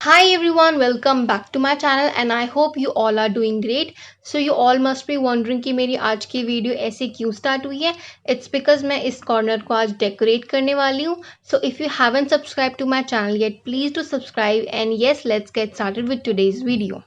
Hi everyone, welcome back to my channel and I hope you all are doing great. So you all must be wondering कि मेरी आज की video ऐसे क्यों start हुई है. It's because मैं इस कॉर्नर को आज डेकोरेट करने वाली हूँ. So if you haven't subscribed to my channel yet, please do subscribe and yes, let's get started with today's video.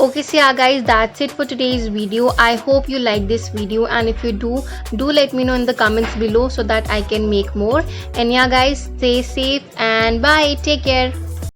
Okay, so yeah guys, that's it for today's video. I hope you like this video and if you do let me know in the comments below so that I can make more. And yeah guys, stay safe and bye, take care.